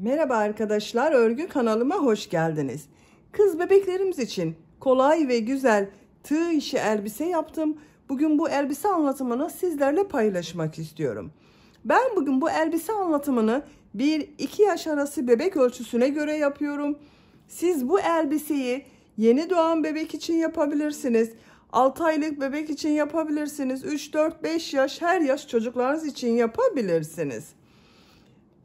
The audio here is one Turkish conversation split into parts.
Merhaba arkadaşlar, örgü kanalıma hoş geldiniz. Kız bebeklerimiz için kolay ve güzel tığ işi elbise yaptım. Bugün bu elbise anlatımını sizlerle paylaşmak istiyorum. Ben bugün bu elbise anlatımını 1-2 yaş arası bebek ölçüsüne göre yapıyorum. Siz bu elbiseyi yeni doğan bebek için yapabilirsiniz. 6 aylık bebek için yapabilirsiniz. 3, 4, 5 yaş, her yaş çocuklarınız için yapabilirsiniz.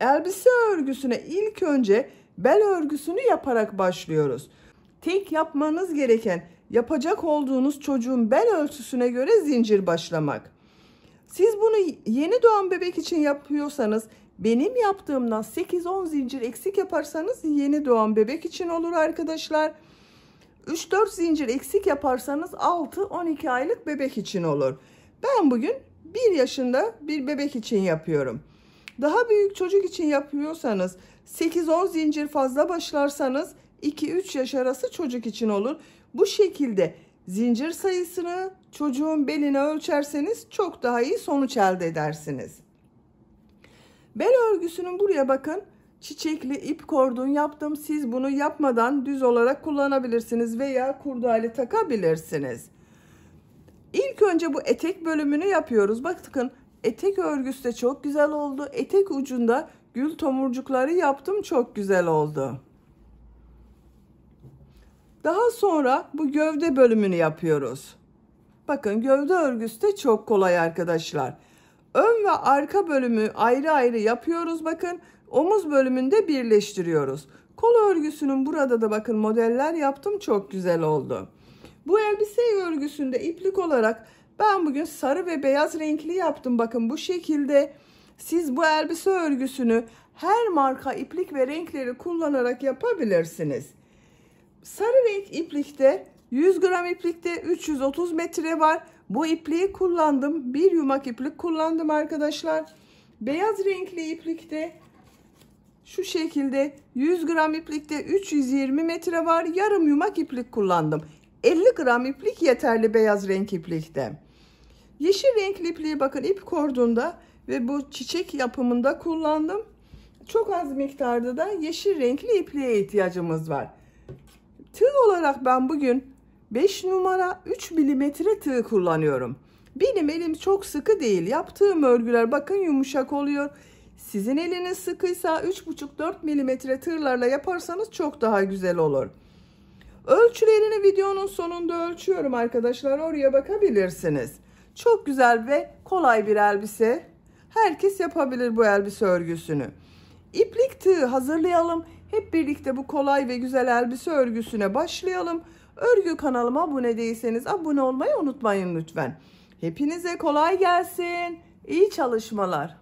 Elbise örgüsüne ilk önce bel örgüsünü yaparak başlıyoruz. Tek yapmanız gereken yapacak olduğunuz çocuğun bel ölçüsüne göre zincir başlamak. Siz bunu yeni doğan bebek için yapıyorsanız benim yaptığımdan 8-10 zincir eksik yaparsanız yeni doğan bebek için olur arkadaşlar. 3-4 zincir eksik yaparsanız 6-12 aylık bebek için olur. Ben bugün 1 yaşında bir bebek için yapıyorum. Daha büyük çocuk için yapıyorsanız 8-10 zincir fazla başlarsanız 2-3 yaş arası çocuk için olur. Bu şekilde zincir sayısını çocuğun beline ölçerseniz çok daha iyi sonuç elde edersiniz. Bel örgüsünün buraya bakın çiçekli ip kordon yaptım. Siz bunu yapmadan düz olarak kullanabilirsiniz veya kurdale takabilirsiniz. İlk önce bu etek bölümünü yapıyoruz. Bakın etek örgüsü de çok güzel oldu. Etek ucunda gül tomurcukları yaptım. Çok güzel oldu. Daha sonra bu gövde bölümünü yapıyoruz. Bakın gövde örgüsü de çok kolay arkadaşlar. Ön ve arka bölümü ayrı ayrı yapıyoruz. Bakın omuz bölümünde birleştiriyoruz. Kol örgüsünün burada da bakın modeller yaptım. Çok güzel oldu. Bu elbise örgüsünde iplik olarak ben bugün sarı ve beyaz renkli yaptım. Bakın bu şekilde siz bu elbise örgüsünü her marka iplik ve renkleri kullanarak yapabilirsiniz. Sarı renk iplikte 100 gram iplikte 330 metre var. Bu ipliği kullandım. Bir yumak iplik kullandım arkadaşlar. Beyaz renkli iplikte şu şekilde 100 gram iplikte 320 metre var. Yarım yumak iplik kullandım. 50 gram iplik yeterli beyaz renk iplikte. Yeşil renkli ipliği bakın ip kordonda ve bu çiçek yapımında kullandım. Çok az miktarda da yeşil renkli ipliğe ihtiyacımız var. Tığ olarak ben bugün 5 numara 3 milimetre tığ kullanıyorum. Benim elim çok sıkı değil. Yaptığım örgüler bakın yumuşak oluyor. Sizin eliniz sıkıysa 3,5-4 milimetre tığlarla yaparsanız çok daha güzel olur. Ölçülerini videonun sonunda ölçüyorum arkadaşlar. Oraya bakabilirsiniz. Çok güzel ve kolay bir elbise. Herkes yapabilir bu elbise örgüsünü. İplik tığ hazırlayalım. Hep birlikte bu kolay ve güzel elbise örgüsüne başlayalım. Örgü kanalıma abone değilseniz abone olmayı unutmayın lütfen. Hepinize kolay gelsin. İyi çalışmalar.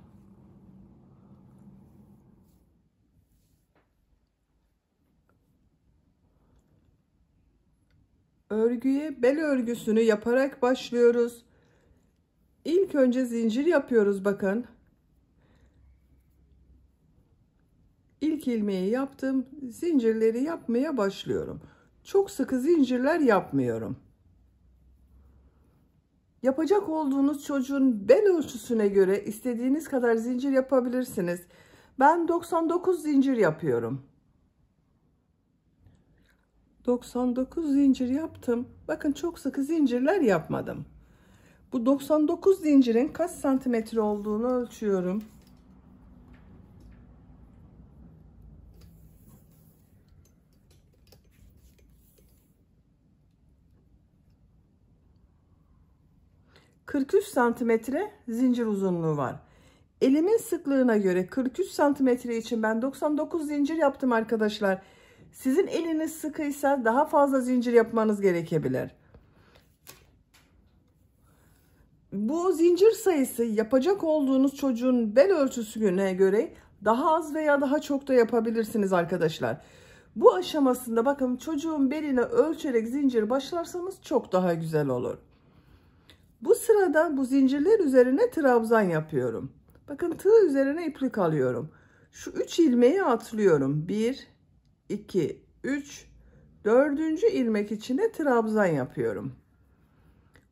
Örgüye bel örgüsünü yaparak başlıyoruz. İlk önce zincir yapıyoruz bakın. İlk ilmeği yaptım. Zincirleri yapmaya başlıyorum. Çok sıkı zincirler yapmıyorum. Yapacak olduğunuz çocuğun bel ölçüsüne göre istediğiniz kadar zincir yapabilirsiniz. Ben 99 zincir yapıyorum. 99 zincir yaptım. Bakın çok sıkı zincirler yapmadım. Bu 99 zincirin kaç santimetre olduğunu ölçüyorum. ...43 santimetre zincir uzunluğu var. Elimin sıklığına göre 43 santimetre için ben 99 zincir yaptım arkadaşlar. Sizin eliniz sıkıysa daha fazla zincir yapmanız gerekebilir. Bu zincir sayısı yapacak olduğunuz çocuğun bel ölçüsüne göre daha az veya daha çok da yapabilirsiniz arkadaşlar. Bu aşamasında bakın çocuğun beline ölçerek zincir başlarsanız çok daha güzel olur. Bu sırada bu zincirler üzerine trabzan yapıyorum. Bakın tığ üzerine iplik alıyorum. Şu 3 ilmeği atlıyorum. 1, 2, 3, 4. ilmek içine trabzan yapıyorum.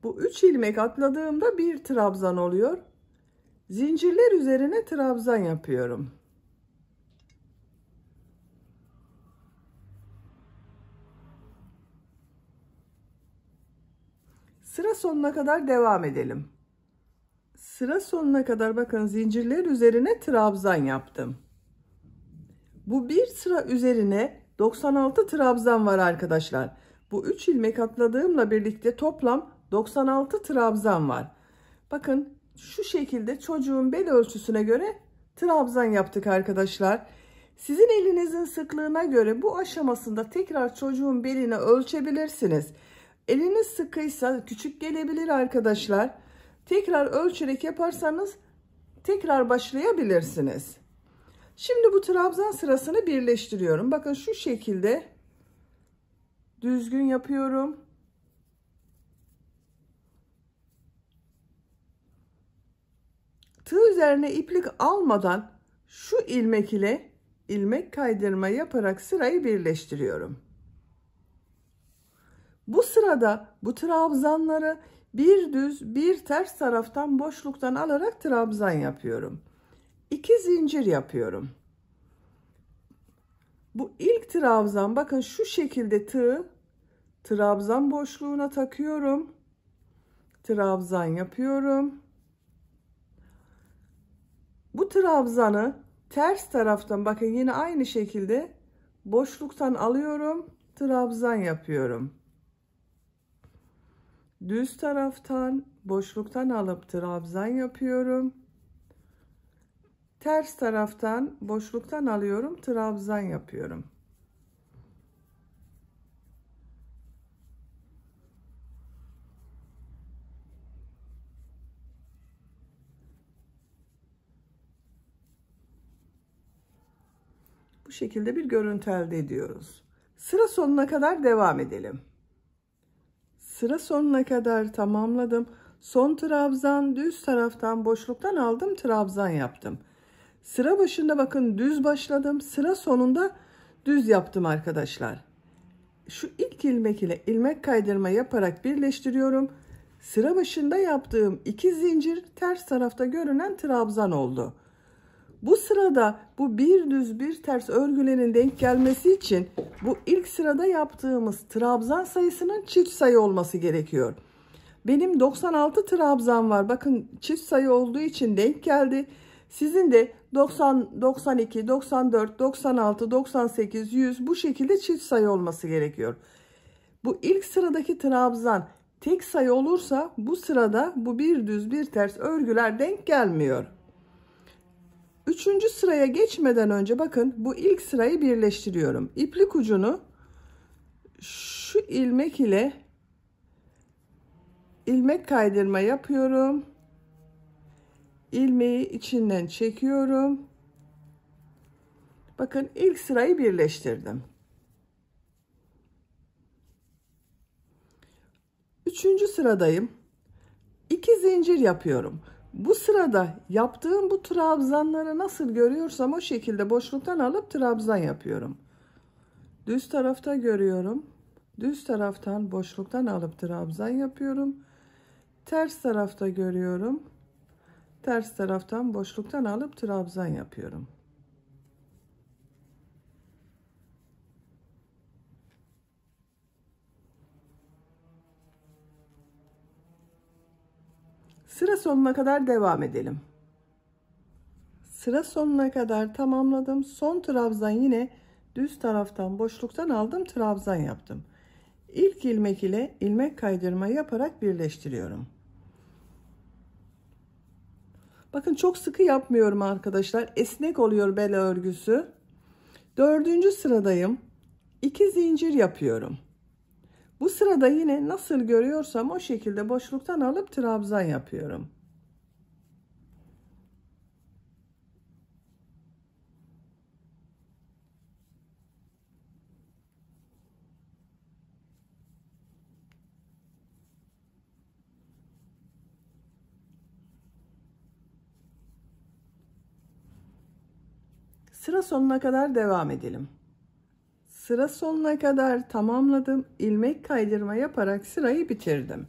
Bu 3 ilmek atladığımda bir trabzan oluyor. Zincirler üzerine trabzan yapıyorum. Sıra sonuna kadar devam edelim. Sıra sonuna kadar bakın zincirler üzerine trabzan yaptım. Bu bir sıra üzerine 96 trabzan var arkadaşlar. Bu 3 ilmek atladığımla birlikte toplam 96 trabzan var. Bakın şu şekilde çocuğun bel ölçüsüne göre trabzan yaptık arkadaşlar. Sizin elinizin sıklığına göre bu aşamasında tekrar çocuğun belini ölçebilirsiniz. Eliniz sıkıysa küçük gelebilir arkadaşlar. Tekrar ölçerek yaparsanız tekrar başlayabilirsiniz. Şimdi bu trabzan sırasını birleştiriyorum. Bakın şu şekilde düzgün yapıyorum. Tığ üzerine iplik almadan şu ilmek ile ilmek kaydırma yaparak sırayı birleştiriyorum. Bu sırada bu trabzanları bir düz bir ters taraftan boşluktan alarak trabzan yapıyorum. 2 zincir yapıyorum. Bu ilk trabzan bakın şu şekilde tığı trabzan boşluğuna takıyorum. Trabzan yapıyorum. Bu trabzanı ters taraftan bakın yine aynı şekilde boşluktan alıyorum. Trabzan yapıyorum. Düz taraftan boşluktan alıp trabzan yapıyorum. Ters taraftan boşluktan alıyorum, trabzan yapıyorum. Bu şekilde bir görüntü elde ediyoruz. Sıra sonuna kadar devam edelim. Sıra sonuna kadar tamamladım. Son trabzan düz taraftan boşluktan aldım, trabzan yaptım. Sıra başında bakın düz başladım. Sıra sonunda düz yaptım arkadaşlar. Şu ilk ilmek ile ilmek kaydırma yaparak birleştiriyorum. Sıra başında yaptığım 2 zincir ters tarafta görünen trabzan oldu. Bu sırada bu bir düz bir ters örgülerin denk gelmesi için bu ilk sırada yaptığımız trabzan sayısının çift sayı olması gerekiyor. Benim 96 trabzan var. Bakın çift sayı olduğu için denk geldi. Sizin de 90, 92, 94, 96, 98, 100 bu şekilde çift sayı olması gerekiyor. Bu ilk sıradaki trabzan tek sayı olursa bu sırada bu bir düz bir ters örgüler denk gelmiyor. Üçüncü sıraya geçmeden önce bakın bu ilk sırayı birleştiriyorum. İplik ucunu şu ilmek ile ilmek kaydırma yapıyorum. İlmeği içinden çekiyorum. Bakın ilk sırayı birleştirdim. Üçüncü sıradayım. 2 zincir yapıyorum. Bu sırada yaptığım bu trabzanları nasıl görüyorsam o şekilde boşluktan alıp trabzan yapıyorum. Düz tarafta görüyorum. Düz taraftan boşluktan alıp trabzan yapıyorum. Ters tarafta görüyorum. Ters taraftan boşluktan alıp trabzan yapıyorum. Sıra sonuna kadar devam edelim. Sıra sonuna kadar tamamladım. Son trabzan yine düz taraftan boşluktan aldım, trabzan yaptım. İlk ilmek ile ilmek kaydırma yaparak birleştiriyorum. Bakın çok sıkı yapmıyorum arkadaşlar. Esnek oluyor bel örgüsü. Dördüncü sıradayım. 2 zincir yapıyorum. Bu sırada yine nasıl görüyorsam o şekilde boşluktan alıp trabzan yapıyorum. Sıra sonuna kadar devam edelim. Sıra sonuna kadar tamamladım. İlmek kaydırma yaparak sırayı bitirdim.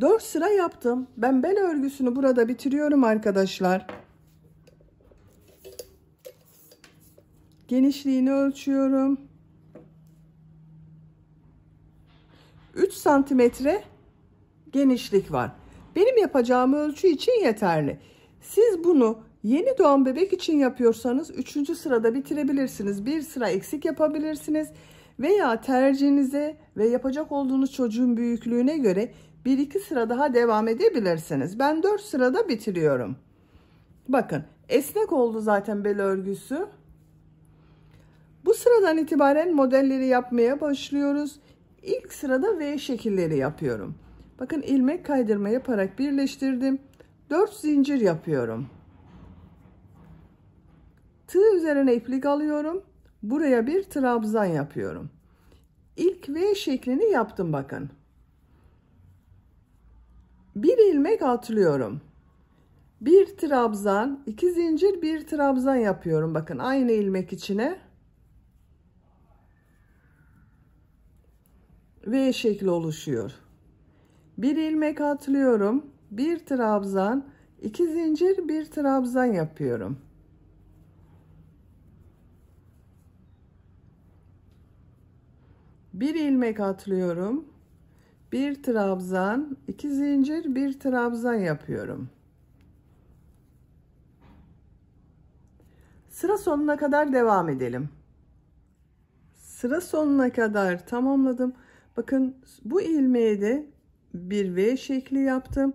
4 sıra yaptım. Ben bel örgüsünü burada bitiriyorum arkadaşlar. Genişliğini ölçüyorum. 3 santimetre genişlik var. Benim yapacağım ölçü için yeterli. Siz bunu yeni doğan bebek için yapıyorsanız 3. sırada bitirebilirsiniz. Bir sıra eksik yapabilirsiniz. Veya tercihinize ve yapacak olduğunuz çocuğun büyüklüğüne göre 1-2 sıra daha devam edebilirsiniz. Ben 4 sırada bitiriyorum. Bakın esnek oldu zaten bel örgüsü. Bu sıradan itibaren modelleri yapmaya başlıyoruz. İlk sırada V şekilleri yapıyorum. Bakın ilmek kaydırma yaparak birleştirdim. 4 zincir yapıyorum. Tığ üzerine iplik alıyorum. Buraya bir trabzan yapıyorum. İlk V şeklini yaptım bakın. Bir ilmek atlıyorum. Bir trabzan, 2 zincir, bir trabzan yapıyorum. Bakın aynı ilmek içine. V şekli oluşuyor. Bir ilmek atlıyorum. Bir trabzan, 2 zincir, bir trabzan yapıyorum. Bir ilmek atlıyorum. Bir trabzan, 2 zincir, bir trabzan yapıyorum. Sıra sonuna kadar devam edelim. Sıra sonuna kadar tamamladım. Bakın bu ilmeğe de bir V şekli yaptım.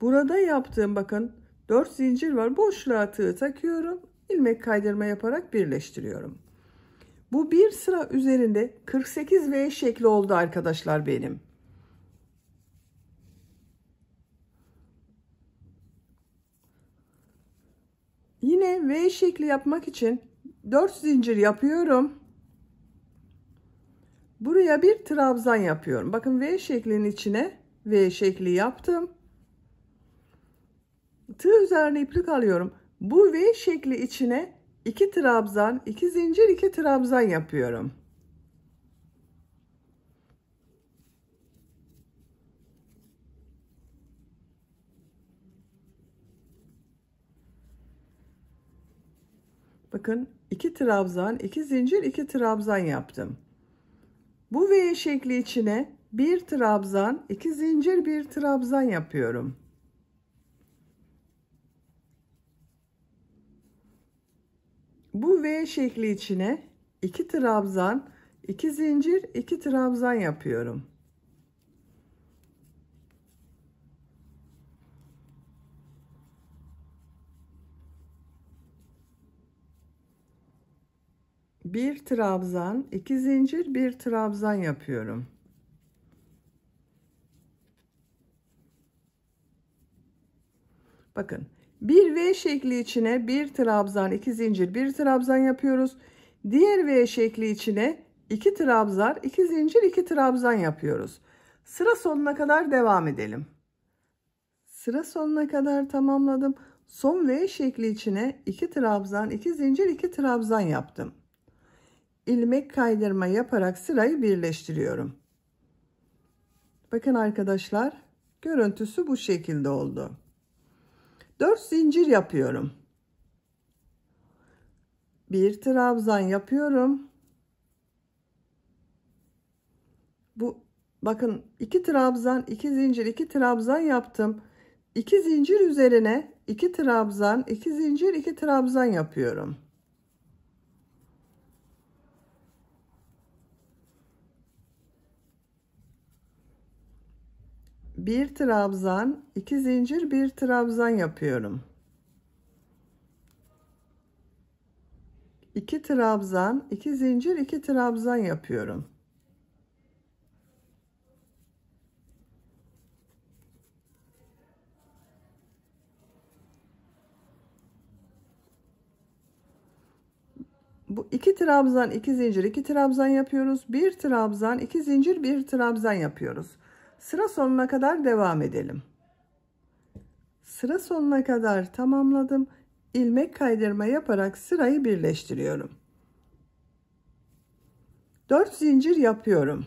Burada yaptığım bakın 4 zincir var. Boşluğa tığ takıyorum. İlmek kaydırma yaparak birleştiriyorum. Bu bir sıra üzerinde 48 V şekli oldu arkadaşlar benim. Yine V şekli yapmak için 4 zincir yapıyorum. Buraya bir trabzan yapıyorum. Bakın V şeklinin içine V şekli yaptım. Tığ üzerine iplik alıyorum. Bu V şekli içine 2 trabzan, 2 zincir, 2 trabzan yapıyorum. Bakın 2 trabzan, 2 zincir, 2 trabzan yaptım. Bu V şekli içine bir trabzan, 2 zincir, bir trabzan yapıyorum. Bu V şekli içine 2 trabzan, 2 zincir, 2 trabzan yapıyorum. Bir trabzan, 2 zincir, bir trabzan yapıyorum. Bakın bir V şekli içine bir trabzan, 2 zincir, bir trabzan yapıyoruz. Diğer V şekli içine 2 trabzan, 2 zincir, 2 trabzan yapıyoruz. Sıra sonuna kadar devam edelim. Sıra sonuna kadar tamamladım. Son V şekli içine 2 trabzan, 2 zincir, 2 trabzan yaptım. İlmek kaydırma yaparak sırayı birleştiriyorum. Bakın arkadaşlar, görüntüsü bu şekilde oldu. 4 zincir yapıyorum. Bir trabzan yapıyorum. Bu bakın 2 trabzan, 2 zincir, 2 trabzan yaptım. 2 zincir üzerine 2 trabzan, 2 zincir, 2 trabzan yapıyorum. Bir trabzan, 2 zincir, bir trabzan yapıyorum. 2 trabzan, 2 zincir, 2 trabzan yapıyorum. Bu 2 trabzan, 2 zincir, 2 trabzan yapıyoruz. Bir trabzan, 2 zincir, bir trabzan yapıyoruz. Sıra sonuna kadar devam edelim. Sıra sonuna kadar tamamladım. İlmek kaydırma yaparak sırayı birleştiriyorum. 4 zincir yapıyorum.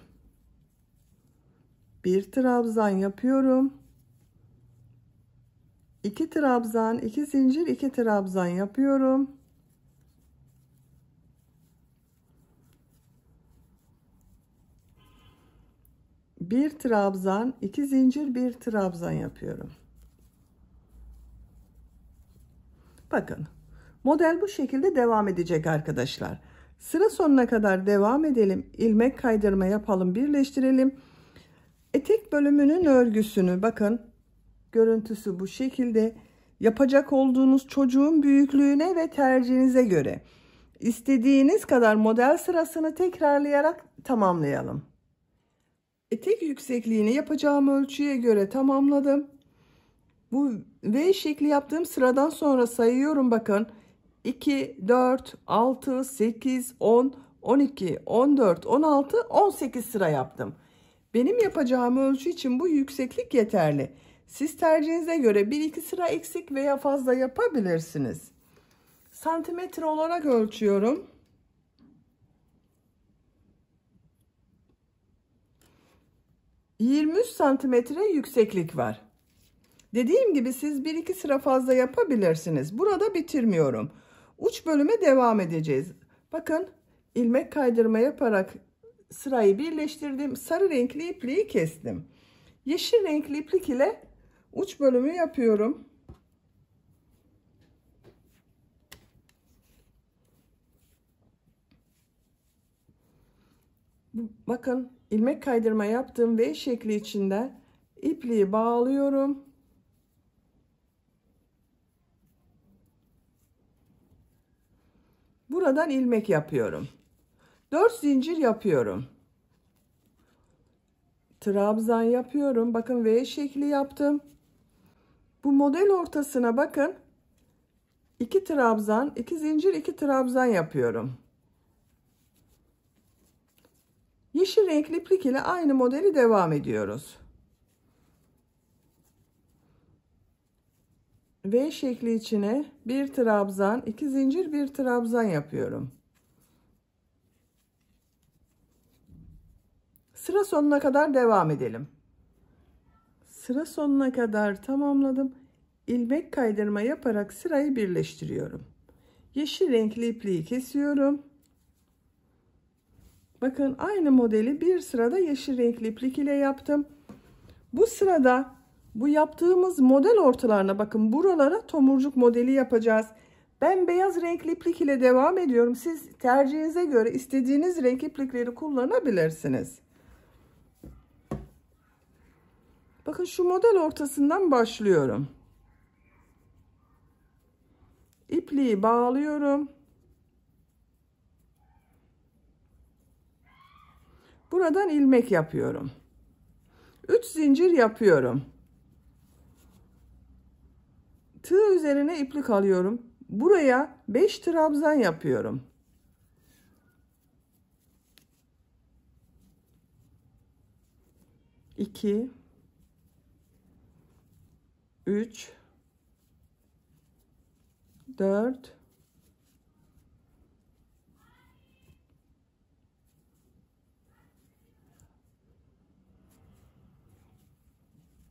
Bir trabzan yapıyorum. 2 trabzan, 2 zincir, 2 trabzan yapıyorum. Bir trabzan, 2 zincir, bir trabzan yapıyorum. Bakın, model bu şekilde devam edecek arkadaşlar. Sıra sonuna kadar devam edelim. İlmek kaydırma yapalım, birleştirelim. Etek bölümünün örgüsünü bakın, görüntüsü bu şekilde. Yapacak olduğunuz çocuğun büyüklüğüne ve tercihinize göre istediğiniz kadar model sırasını tekrarlayarak tamamlayalım. Etek yüksekliğini yapacağım ölçüye göre tamamladım. Bu V şekli yaptığım sıradan sonra sayıyorum bakın. 2, 4, 6, 8, 10, 12, 14, 16, 18 sıra yaptım. Benim yapacağım ölçü için bu yükseklik yeterli. Siz tercihinize göre 1-2 sıra eksik veya fazla yapabilirsiniz. Santimetre olarak ölçüyorum. ...23 santimetre yükseklik var. Dediğim gibi siz 1-2 sıra fazla yapabilirsiniz. Burada bitirmiyorum. Uç bölüme devam edeceğiz. Bakın, ilmek kaydırma yaparak sırayı birleştirdim. Sarı renkli ipliği kestim. Yeşil renkli iplik ile uç bölümü yapıyorum. Bakın, ilmek kaydırma yaptığım V şekli içinde ipliği bağlıyorum. Buradan ilmek yapıyorum. 4 zincir yapıyorum. Trabzan yapıyorum. Bakın, V şekli yaptım. Bu model ortasına bakın. 2 trabzan, 2 zincir, 2 trabzan yapıyorum. Yeşil renkli iplik ile aynı modeli devam ediyoruz. V şekli içine bir trabzan, 2 zincir, bir trabzan yapıyorum. Sıra sonuna kadar devam edelim. Sıra sonuna kadar tamamladım. İlmek kaydırma yaparak sırayı birleştiriyorum. Yeşil renkli ipliği kesiyorum. Bakın, aynı modeli bir sırada yeşil renkli iplik ile yaptım. Bu sırada bu yaptığımız model ortalarına bakın, buralara tomurcuk modeli yapacağız. Ben beyaz renkli iplik ile devam ediyorum. Siz tercihinize göre istediğiniz renk iplikleri kullanabilirsiniz. Bakın, şu model ortasından başlıyorum. İpliği bağlıyorum. Buradan ilmek yapıyorum. 3 zincir yapıyorum. Tığ üzerine iplik alıyorum. Buraya 5 trabzan yapıyorum. İki, 3, 4,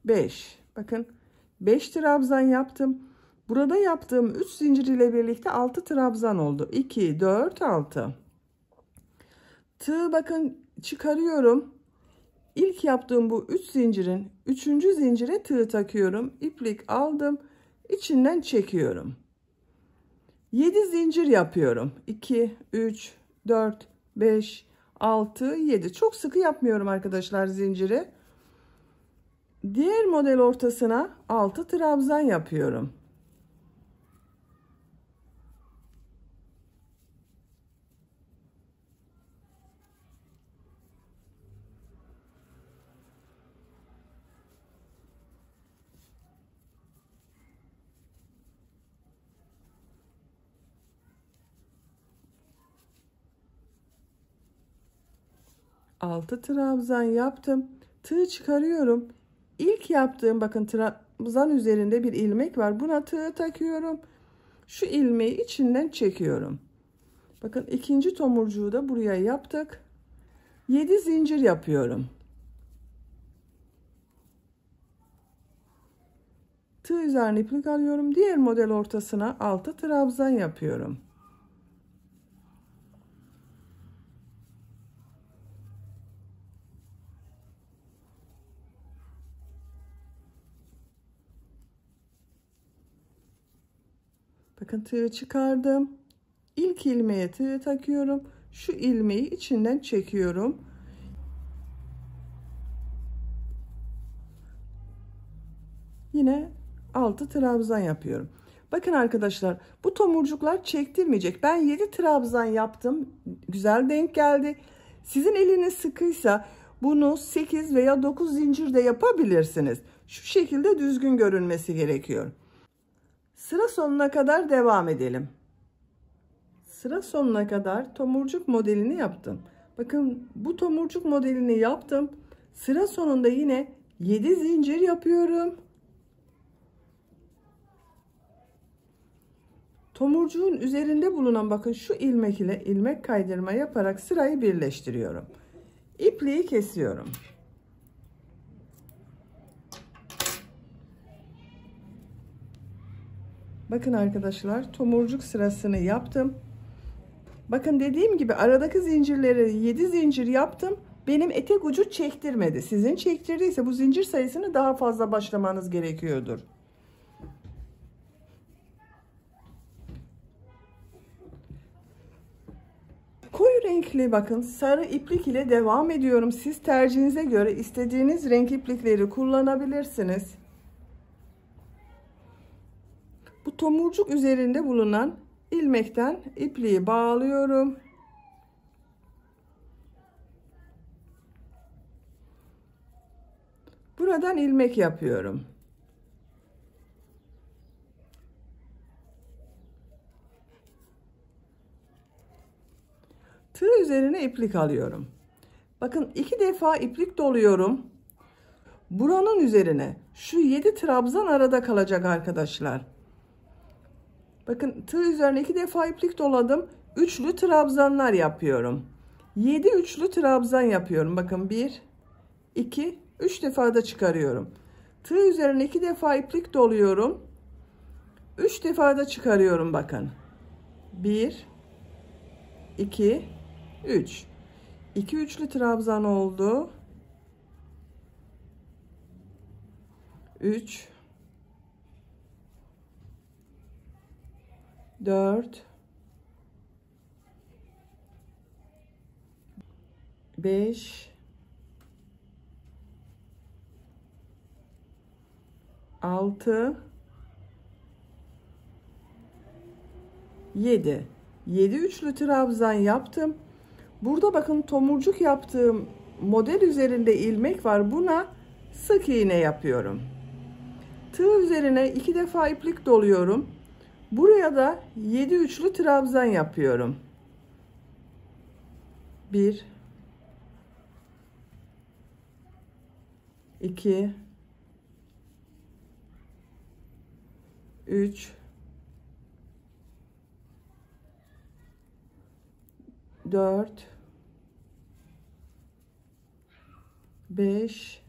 5. Bakın, 5 trabzan yaptım. Burada yaptığım 3 zincir ile birlikte 6 trabzan oldu. 2, 4, 6. Tığ bakın çıkarıyorum. İlk yaptığım bu 3 zincirin 3. zincire tığ takıyorum. İplik aldım. İçinden çekiyorum. 7 zincir yapıyorum. 2, 3, 4, 5, 6, 7. Çok sıkı yapmıyorum arkadaşlar zinciri. Diğer model ortasına 6 trabzan yapıyorum. Altı trabzan yaptım. Tığ çıkarıyorum. İlk yaptığım bakın trabzan üzerinde bir ilmek var. Buna tığ takıyorum. Şu ilmeği içinden çekiyorum. Bakın, ikinci tomurcuğu da buraya yaptık. 7 zincir yapıyorum. Tığ üzerine iplik alıyorum. Diğer model ortasına 6 trabzan yapıyorum. Bakın tığı çıkardım. İlk ilmeğe tığı takıyorum. Şu ilmeği içinden çekiyorum. Yine 6 trabzan yapıyorum. Bakın arkadaşlar, bu tomurcuklar çektirmeyecek. Ben 7 trabzan yaptım. Güzel denk geldi. Sizin eliniz sıkıysa bunu 8 veya 9 zincir de yapabilirsiniz. Şu şekilde düzgün görünmesi gerekiyor. Sıra sonuna kadar devam edelim. Sıra sonuna kadar tomurcuk modelini yaptım. Bakın bu tomurcuk modelini yaptım. Sıra sonunda yine 7 zincir yapıyorum. Tomurcuğun üzerinde bulunan bakın şu ilmek ile ilmek kaydırma yaparak sırayı birleştiriyorum. İpliği kesiyorum. Bakın arkadaşlar, tomurcuk sırasını yaptım. Bakın dediğim gibi aradaki zincirleri 7 zincir yaptım. Benim etek ucu çektirmedi. Sizin çektirdiyse bu zincir sayısını daha fazla başlamanız gerekiyordur. Koyu renkli bakın sarı iplik ile devam ediyorum. Siz tercihinize göre istediğiniz renk iplikleri kullanabilirsiniz. Bu tomurcuk üzerinde bulunan ilmekten ipliği bağlıyorum. Buradan ilmek yapıyorum. Tığ üzerine iplik alıyorum. Bakın 2 defa iplik doluyorum. Buranın üzerine şu 7 trabzan arada kalacak arkadaşlar. Bakın tığ üzerine 2 defa iplik doladım. Üçlü trabzanlar yapıyorum. 7 üçlü trabzan yapıyorum. Bakın 1, 2, 3 defa da çıkarıyorum. Tığ üzerine 2 defa iplik doluyorum. 3 defa da çıkarıyorum bakın. 1, 2, 3. 2 üçlü trabzan oldu. 3, 4, 5, 6, 7. 7 üçlü trabzan yaptım. Burada bakın tomurcuk yaptığım model üzerinde ilmek var. Buna sık iğne yapıyorum. Tığ üzerine 2 defa iplik doluyorum. Buraya da 7 üçlü trabzan yapıyorum. 1, 2, 3, 4, 5,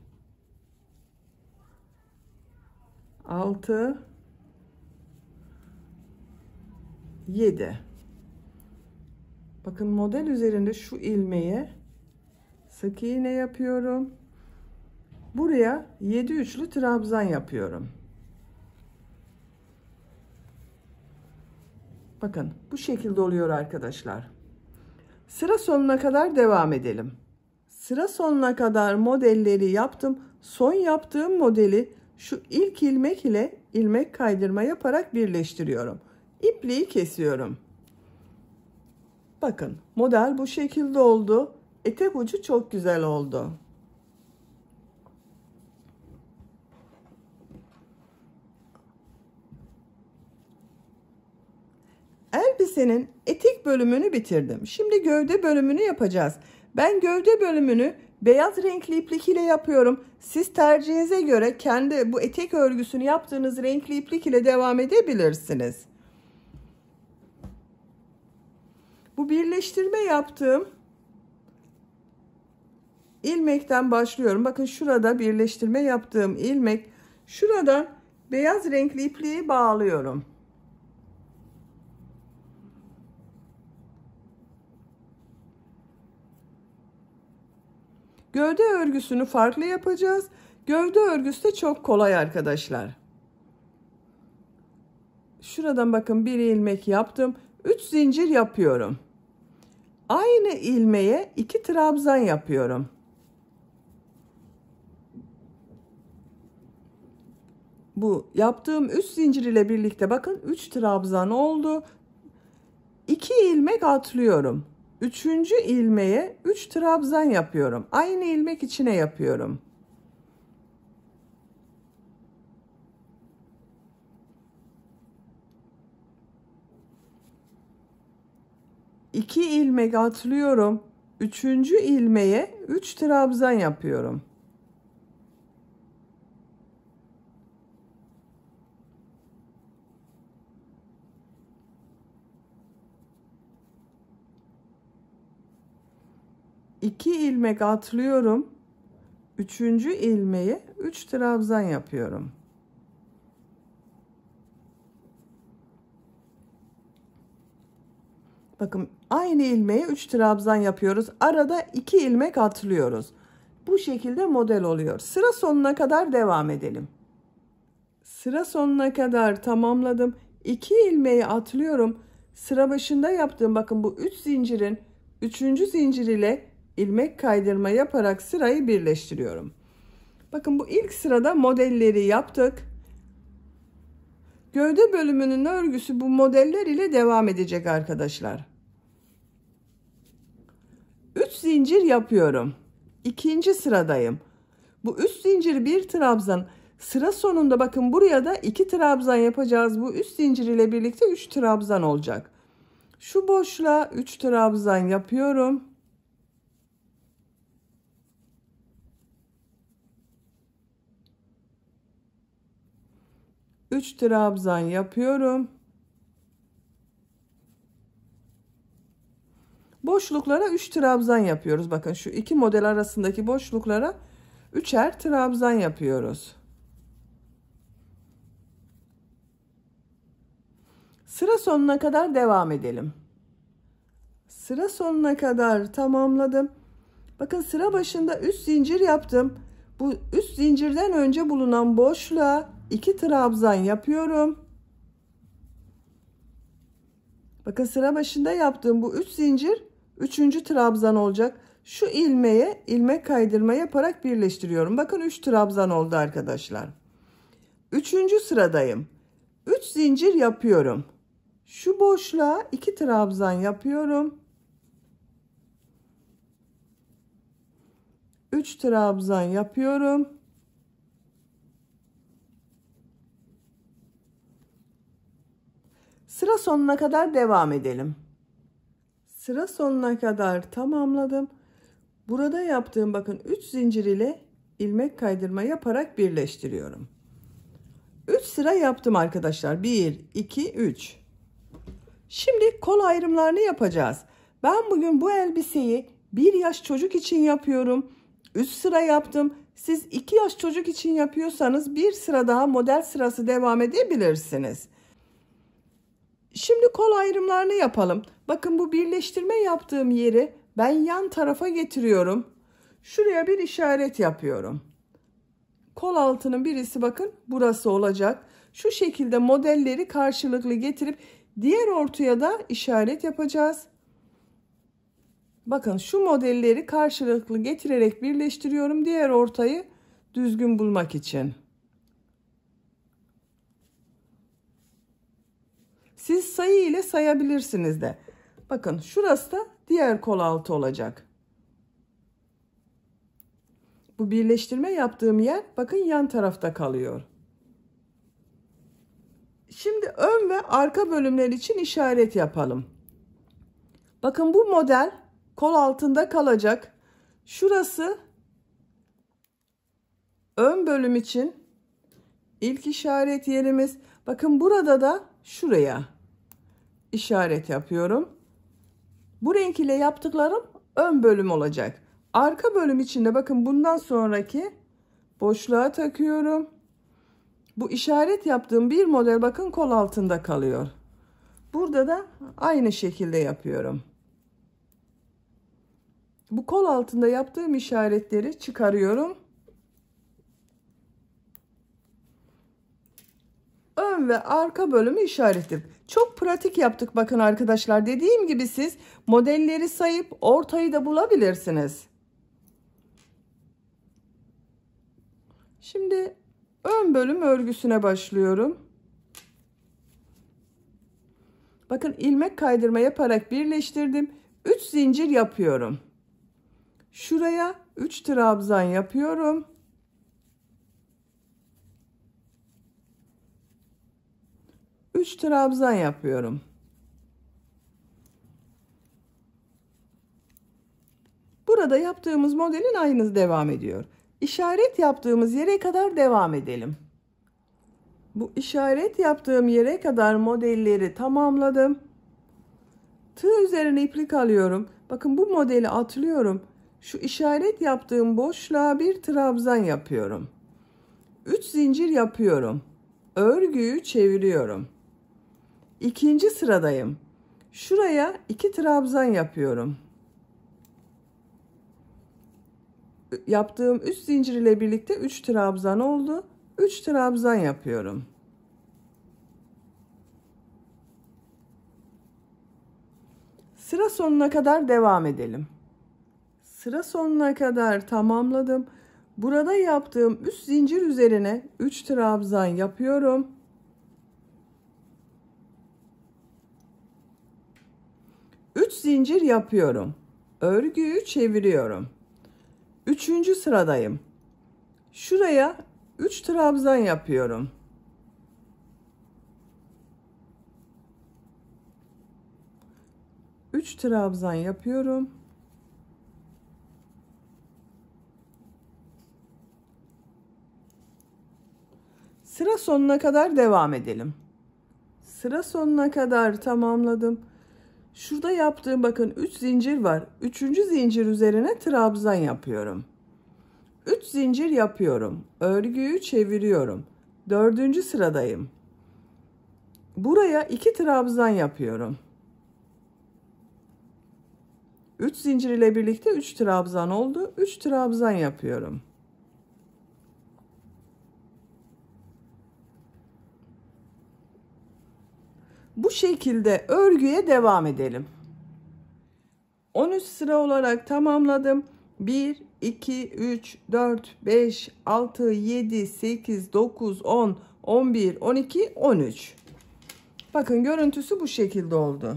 6, 7. Bakın model üzerinde şu ilmeğe sık iğne yapıyorum. Buraya 7 üçlü trabzan yapıyorum. Bakın bu şekilde oluyor arkadaşlar. Sıra sonuna kadar devam edelim. Sıra sonuna kadar modelleri yaptım. Son yaptığım modeli şu ilk ilmek ile ilmek kaydırma yaparak birleştiriyorum. İpliği kesiyorum. Bakın model bu şekilde oldu. Etek ucu çok güzel oldu. Elbisenin etek bölümünü bitirdim. Şimdi gövde bölümünü yapacağız. Ben gövde bölümünü beyaz renkli iplik ile yapıyorum. Siz tercihinize göre kendi bu etek örgüsünü yaptığınız renkli iplik ile devam edebilirsiniz. Bu birleştirme yaptığım ilmekten başlıyorum. Bakın şurada birleştirme yaptığım ilmek. Şurada beyaz renkli ipliği bağlıyorum. Gövde örgüsünü farklı yapacağız. Gövde örgüsü de çok kolay arkadaşlar. Şuradan bakın bir ilmek yaptım. 3 zincir yapıyorum. Aynı ilmeğe 2 trabzan yapıyorum. Bu yaptığım 3 zincir ile birlikte bakın 3 trabzan oldu. 2 ilmek atlıyorum. 3. ilmeğe 3 trabzan yapıyorum. Aynı ilmek içine yapıyorum. İki ilmek atlıyorum. 3. ilmeğe 3 trabzan yapıyorum. İki ilmek atlıyorum. 3. ilmeğe 3 trabzan yapıyorum. Bakın aynı ilmeğe 3 trabzan yapıyoruz. Arada 2 ilmek atlıyoruz. Bu şekilde model oluyor. Sıra sonuna kadar devam edelim. Sıra sonuna kadar tamamladım. 2 ilmeği atlıyorum. Sıra başında yaptığım bakın bu 3 zincirin 3. zincir ile ilmek kaydırma yaparak sırayı birleştiriyorum. Bakın bu ilk sırada modelleri yaptık. Gövde bölümünün örgüsü bu modeller ile devam edecek arkadaşlar. 3 zincir yapıyorum. İkinci sıradayım. Bu 3 zincir bir trabzan. Sıra sonunda bakın buraya da 2 trabzan yapacağız. Bu 3 zincir ile birlikte 3 trabzan olacak. Şu boşluğa 3 trabzan yapıyorum. Üç trabzan yapıyorum. Boşluklara 3 trabzan yapıyoruz. Bakın şu iki model arasındaki boşluklara 3'er trabzan yapıyoruz. Sıra sonuna kadar devam edelim. Sıra sonuna kadar tamamladım. Bakın sıra başında 3 zincir yaptım. Bu 3 zincirden önce bulunan boşluğa 2 trabzan yapıyorum. Bakın sıra başında yaptığım bu 3 zincir 3. trabzan olacak. Şu ilmeğe ilmek kaydırma yaparak birleştiriyorum. Bakın 3 trabzan oldu arkadaşlar. 3. sıradayım. 3 zincir yapıyorum. Şu boşluğa 2 trabzan yapıyorum. 3 trabzan yapıyorum. Sıra sonuna kadar devam edelim. Sıra sonuna kadar tamamladım. Burada yaptığım bakın 3 zincir ile ilmek kaydırma yaparak birleştiriyorum. 3 sıra yaptım arkadaşlar. 1, 2, 3. Şimdi kol ayrımlarını yapacağız. Ben bugün bu elbiseyi 1 yaş çocuk için yapıyorum. 3 sıra yaptım. Siz 2 yaş çocuk için yapıyorsanız bir sıra daha model sırası devam edebilirsiniz. Şimdi kol ayrımlarını yapalım. Bakın bu birleştirme yaptığım yeri ben yan tarafa getiriyorum. Şuraya bir işaret yapıyorum. Kol altının birisi bakın burası olacak. Şu şekilde modelleri karşılıklı getirip diğer ortaya da işaret yapacağız. Bakın şu modelleri karşılıklı getirerek birleştiriyorum diğer ortayı düzgün bulmak için. Siz sayı ile sayabilirsiniz de. Bakın şurası da diğer kol altı olacak. Bu birleştirme yaptığım yer bakın yan tarafta kalıyor. Şimdi ön ve arka bölümler için işaret yapalım. Bakın bu model kol altında kalacak. Şurası ön bölüm için ilk işaret yerimiz. Bakın burada da şuraya işaret yapıyorum. Bu renk ile yaptıklarım ön bölüm olacak. Arka bölüm içinde bakın bundan sonraki boşluğa takıyorum. Bu işaret yaptığım bir model bakın kol altında kalıyor. Burada da aynı şekilde yapıyorum. Bu kol altında yaptığım işaretleri çıkarıyorum. ön ve arka bölümü işaretledik. Çok pratik yaptık bakın arkadaşlar. Dediğim gibi siz modelleri sayıp ortayı da bulabilirsiniz. Şimdi ön bölüm örgüsüne başlıyorum. Bakın ilmek kaydırma yaparak birleştirdim. 3 zincir yapıyorum. Şuraya 3 trabzan yapıyorum. 3 trabzan yapıyorum. Burada yaptığımız modelin aynısı devam ediyor. İşaret yaptığımız yere kadar devam edelim. Bu işaret yaptığım yere kadar modelleri tamamladım. Tığ üzerine iplik alıyorum. Bakın bu modeli atlıyorum. Şu işaret yaptığım boşluğa bir trabzan yapıyorum. 3 zincir yapıyorum. Örgüyü çeviriyorum. İkinci sıradayım. Şuraya 2 trabzan yapıyorum. Yaptığım 3 zincir ile birlikte 3 trabzan oldu. 3 trabzan yapıyorum. Sıra sonuna kadar devam edelim. Sıra sonuna kadar tamamladım. Burada yaptığım 3 zincir üzerine 3 trabzan yapıyorum. 3 zincir yapıyorum. Örgüyü çeviriyorum. Üçüncü sıradayım. Şuraya 3 trabzan yapıyorum. Üç trabzan yapıyorum. Sıra sonuna kadar devam edelim. Sıra sonuna kadar tamamladım. Şurada yaptığım bakın 3 zincir var. 3. zincir üzerine trabzan yapıyorum. 3 zincir yapıyorum. Örgüyü çeviriyorum. 4. sıradayım. Buraya 2 trabzan yapıyorum. 3 zincir ile birlikte 3 trabzan oldu. 3 trabzan yapıyorum. Bu şekilde örgüye devam edelim. 13 sıra olarak tamamladım. 1, 2, 3, 4, 5, 6, 7, 8, 9, 10, 11, 12, 13. Bakın görüntüsü bu şekilde oldu.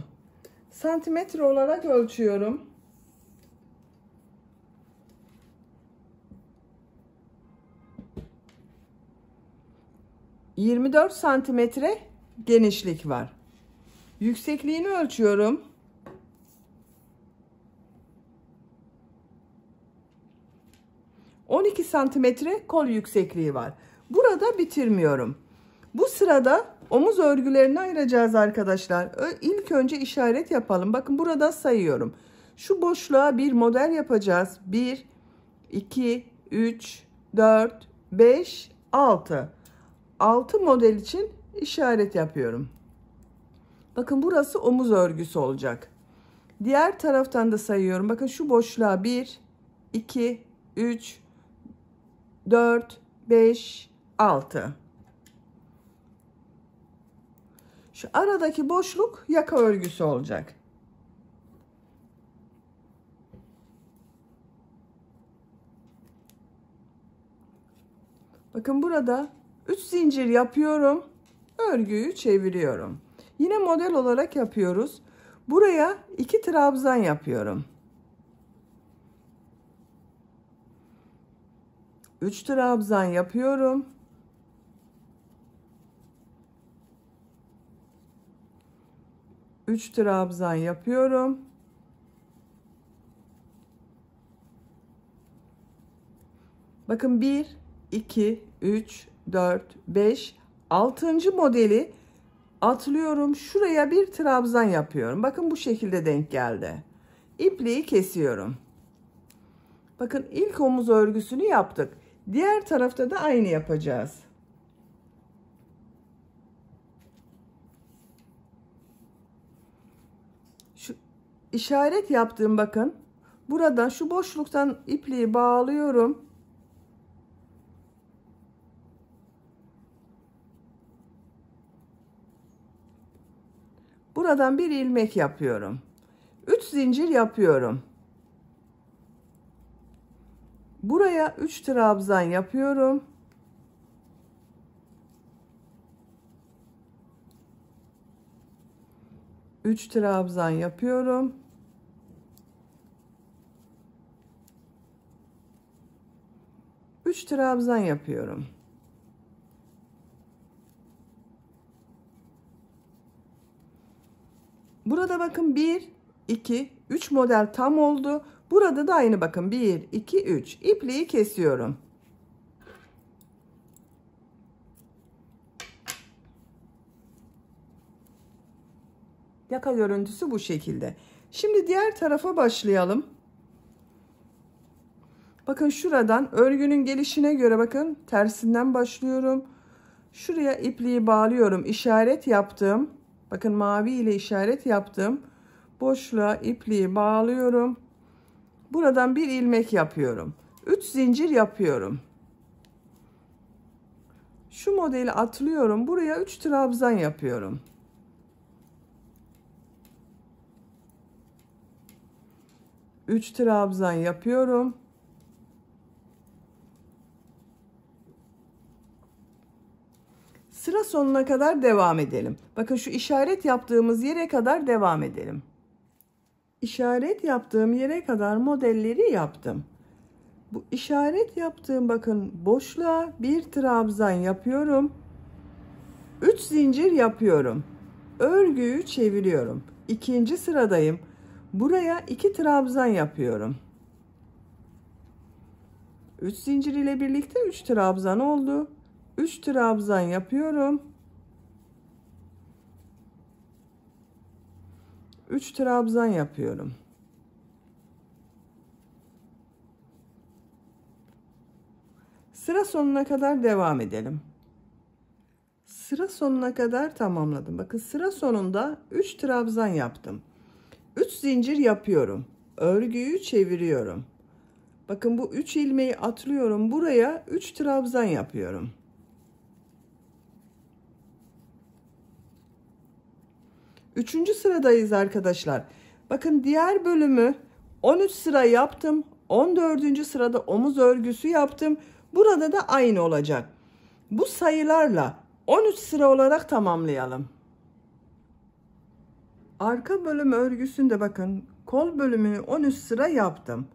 Santimetre olarak ölçüyorum. 24 santimetre genişlik var. Yüksekliğini ölçüyorum. 12 santimetre kol yüksekliği var. Burada bitirmiyorum. Bu sırada omuz örgülerini ayıracağız arkadaşlar. İlk önce işaret yapalım. Bakın burada sayıyorum. Şu boşluğa bir model yapacağız. 1, 2, 3, 4, 5, 6. 6 model için işaret yapıyorum. Bakın burası omuz örgüsü olacak. Diğer taraftan da sayıyorum. Bakın şu boşluğa 1, 2, 3, 4, 5, 6. Şu aradaki boşluk yaka örgüsü olacak. Bakın burada 3 zincir yapıyorum. Örgüyü çeviriyorum. Yine model olarak yapıyoruz. Buraya 2 trabzan yapıyorum. 3 trabzan yapıyorum. Üç trabzan yapıyorum. Bakın 1, 2, 3, 4, 5, 6. modeli atlıyorum. Şuraya bir trabzan yapıyorum. Bakın bu şekilde denk geldi. İpliği kesiyorum. Bakın ilk omuz örgüsünü yaptık. Diğer tarafta da aynı yapacağız. Şu işaret yaptığım bakın. Buradan şu boşluktan ipliği bağlıyorum. Buradan bir ilmek yapıyorum. 3 zincir yapıyorum. Buraya 3 trabzan yapıyorum. Üç trabzan yapıyorum. Üç trabzan yapıyorum. Burada bakın 1, 2, 3 model tam oldu. Burada da aynı bakın 1, 2, 3. İpliği kesiyorum. Yaka görüntüsü bu şekilde. Şimdi diğer tarafa başlayalım. Bakın şuradan örgünün gelişine göre bakın tersinden başlıyorum. Şuraya ipliği bağlıyorum. İşaret yaptım. Bakın mavi ile işaret yaptım. Boşluğa ipliği bağlıyorum. Buradan bir ilmek yapıyorum. 3 zincir yapıyorum. Şu modeli atlıyorum. Buraya 3 trabzan yapıyorum. Üç trabzan yapıyorum. Sıra sonuna kadar devam edelim. Bakın şu işaret yaptığımız yere kadar devam edelim. İşaret yaptığım yere kadar modelleri yaptım. Bu işaret yaptığım bakın boşluğa bir trabzan yapıyorum. 3 zincir yapıyorum. Örgüyü çeviriyorum. İkinci sıradayım. Buraya 2 trabzan yapıyorum. 3 zincir ile birlikte 3 trabzan oldu. 3 trabzan yapıyorum. 3 trabzan yapıyorum. Sıra sonuna kadar devam edelim. Sıra sonuna kadar tamamladım. Bakın sıra sonunda 3 trabzan yaptım. 3 zincir yapıyorum. Örgüyü çeviriyorum. Bakın bu 3 ilmeği atlıyorum. Buraya 3 trabzan yapıyorum. Üçüncü sıradayız arkadaşlar. Bakın diğer bölümü 13 sıra yaptım. 14. sırada omuz örgüsü yaptım. Burada da aynı olacak. Bu sayılarla 13 sıra olarak tamamlayalım. Arka bölüm örgüsünde bakın kol bölümünü 13 sıra yaptım.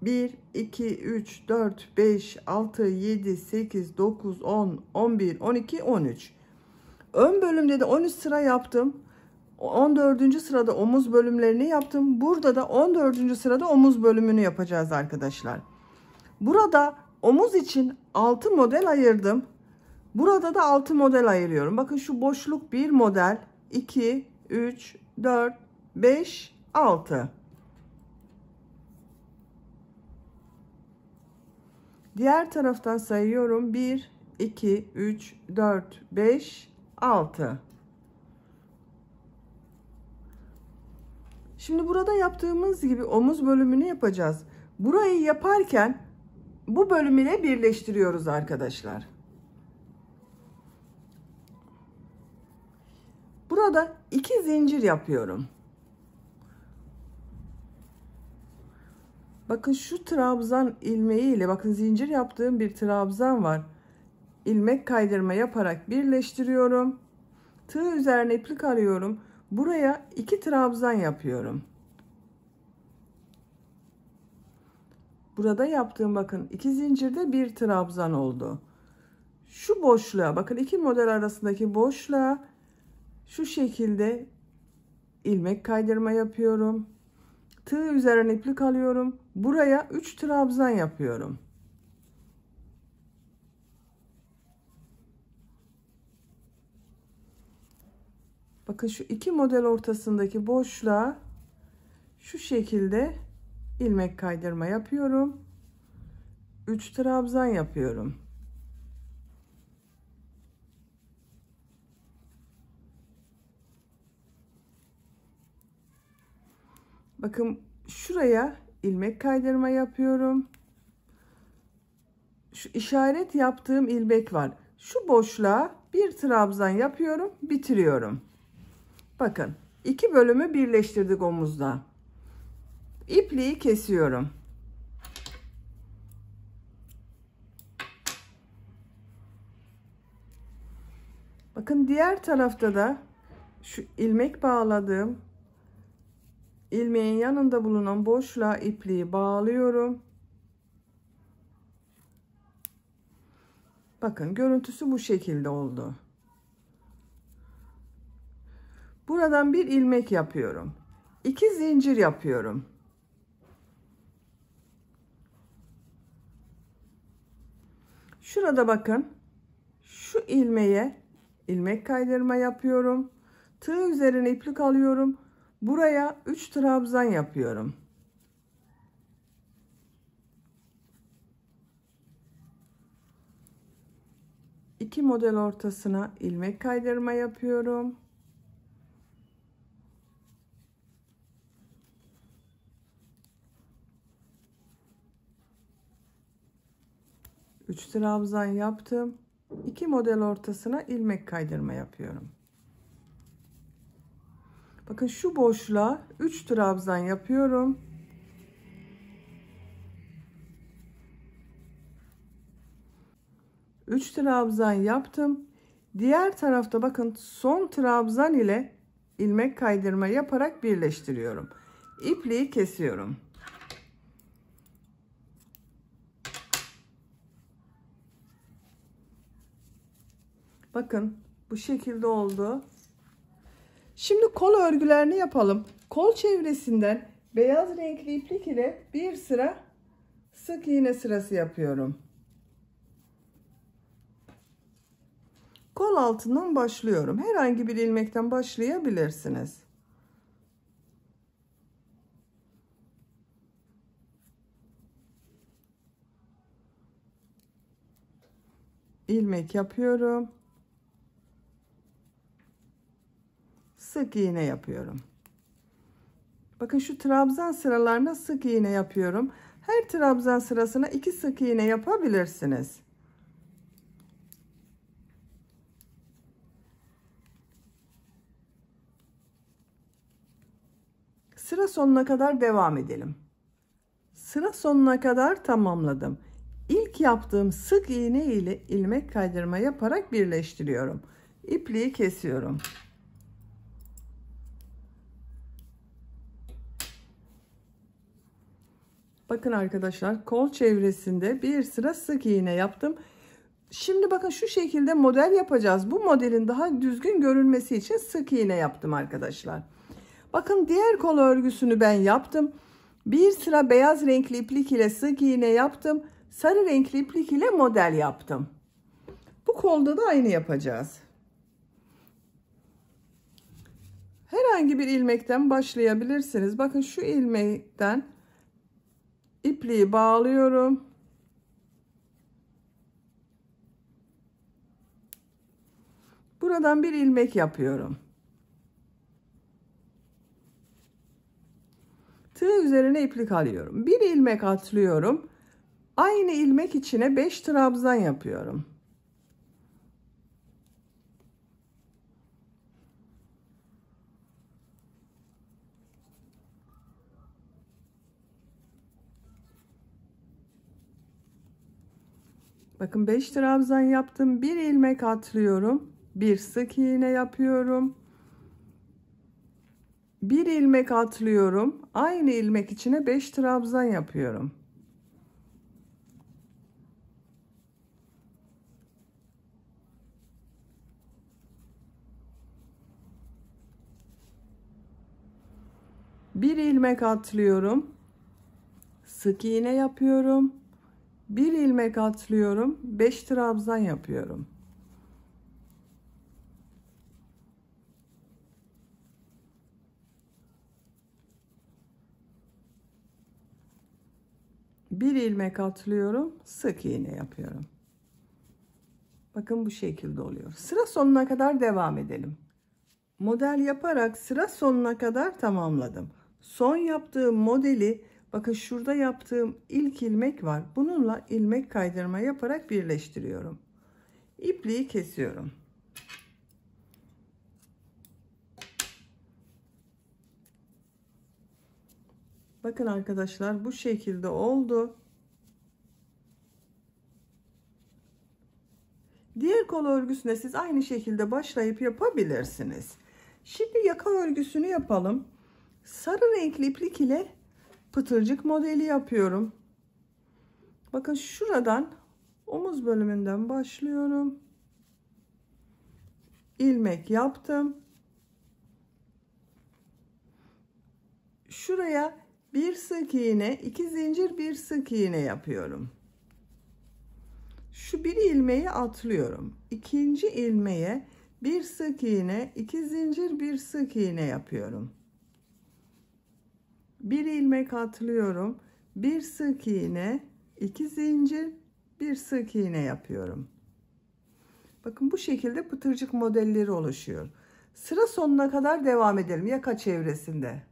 1, 2, 3, 4, 5, 6, 7, 8, 9, 10, 11, 12, 13. Ön bölümde de 13 sıra yaptım. 14. sırada omuz bölümlerini yaptım. Burada da 14. sırada omuz bölümünü yapacağız arkadaşlar. Burada omuz için 6 model ayırdım. Burada da 6 model ayırıyorum. Bakın şu boşluk 1 model, 2, 3, 4, 5, 6. Diğer taraftan sayıyorum. 1, 2, 3, 4, 5, 6. Şimdi burada yaptığımız gibi omuz bölümünü yapacağız. Burayı yaparken bu bölüm ile birleştiriyoruz arkadaşlar. Burada 2 zincir yapıyorum. Bakın şu trabzan ilmeği ile bakın zincir yaptığım bir trabzan var. İlmek kaydırma yaparak birleştiriyorum. Tığ üzerine iplik arıyorum. Buraya 2 trabzan yapıyorum. Burada yaptığım bakın 2 zincirde bir trabzan oldu. Şu boşluğa bakın 2 model arasındaki boşluğa şu şekilde ilmek kaydırma yapıyorum. Tığ üzerine iplik alıyorum. Buraya 3 trabzan yapıyorum. Bakın şu 2 model ortasındaki boşluğa şu şekilde ilmek kaydırma yapıyorum. 3 trabzan yapıyorum. Bakın şuraya ilmek kaydırma yapıyorum. Şu işaret yaptığım ilmek var. Şu boşluğa bir trabzan yapıyorum, bitiriyorum. Bakın 2 bölümü birleştirdik omuzda. İpliği kesiyorum. Bakın diğer tarafta da şu ilmek bağladığım ilmeğin yanında bulunan boşluğa ipliği bağlıyorum. Bakın görüntüsü bu şekilde oldu. Buradan bir ilmek yapıyorum. 2 zincir yapıyorum. Şurada bakın şu ilmeğe ilmek kaydırma yapıyorum. Tığ üzerine iplik alıyorum. Buraya 3 trabzan yapıyorum. İki model ortasına ilmek kaydırma yapıyorum. Üç trabzan yaptım. 2 model ortasına ilmek kaydırma yapıyorum. Bakın şu boşluğa 3 trabzan yapıyorum. Üç trabzan yaptım. Diğer tarafta bakın son trabzan ile ilmek kaydırma yaparak birleştiriyorum. İpliği kesiyorum. Bakın bu şekilde oldu. Şimdi kol örgülerini yapalım. Kol çevresinden beyaz renkli iplik ile bir sıra sık iğne sırası yapıyorum. Kol altından başlıyorum. Herhangi bir ilmekten başlayabilirsiniz. İlmek yapıyorum. Sık iğne yapıyorum. Bakın şu trabzan sıralarına sık iğne yapıyorum. Her trabzan sırasına 2 sık iğne yapabilirsiniz. Sıra sonuna kadar devam edelim. Sıra sonuna kadar tamamladım. İlk yaptığım sık iğne ile ilmek kaydırma yaparak birleştiriyorum. İpliği kesiyorum. Bakın arkadaşlar kol çevresinde bir sıra sık iğne yaptım. Şimdi bakın şu şekilde model yapacağız. Bu modelin daha düzgün görünmesi için sık iğne yaptım arkadaşlar. Bakın diğer kol örgüsünü ben yaptım. Bir sıra beyaz renkli iplik ile sık iğne yaptım. Sarı renkli iplik ile model yaptım. Bu kolda da aynı yapacağız. Herhangi bir ilmekten başlayabilirsiniz. Bakın şu ilmekten ipliği bağlıyorum. Buradan bir ilmek yapıyorum. Tığ üzerine iplik alıyorum. Bir ilmek atlıyorum. Aynı ilmek içine 5 trabzan yapıyorum. Bakın 5 trabzan yaptım. Bir ilmek atlıyorum. Bir sık iğne yapıyorum. Bir ilmek atlıyorum. Aynı ilmek içine 5 trabzan yapıyorum. Bir ilmek atlıyorum. Sık iğne yapıyorum. Bir ilmek atlıyorum. 5 trabzan yapıyorum. Bir ilmek atlıyorum, sık iğne yapıyorum. Bakın bu şekilde oluyor. Sıra sonuna kadar devam edelim. Model yaparak sıra sonuna kadar tamamladım. Son yaptığım modeli bakın şurada yaptığım ilk ilmek var. Bununla ilmek kaydırma yaparak birleştiriyorum. İpliği kesiyorum. Bakın arkadaşlar, bu şekilde oldu. Diğer kol örgüsüne siz aynı şekilde başlayıp yapabilirsiniz. Şimdi yaka örgüsünü yapalım. Sarı renkli iplik ile pıtırcık modeli yapıyorum. Bakın şuradan omuz bölümünden başlıyorum. İlmek yaptım. Şuraya bir sık iğne, 2 zincir, bir sık iğne yapıyorum. Şu bir ilmeği atlıyorum. İkinci ilmeğe bir sık iğne, 2 zincir, bir sık iğne yapıyorum. Bir ilmek atlıyorum. Bir sık iğne, 2 zincir, bir sık iğne yapıyorum. Bakın bu şekilde pıtırcık modelleri oluşuyor. Sıra sonuna kadar devam edelim yaka çevresinde.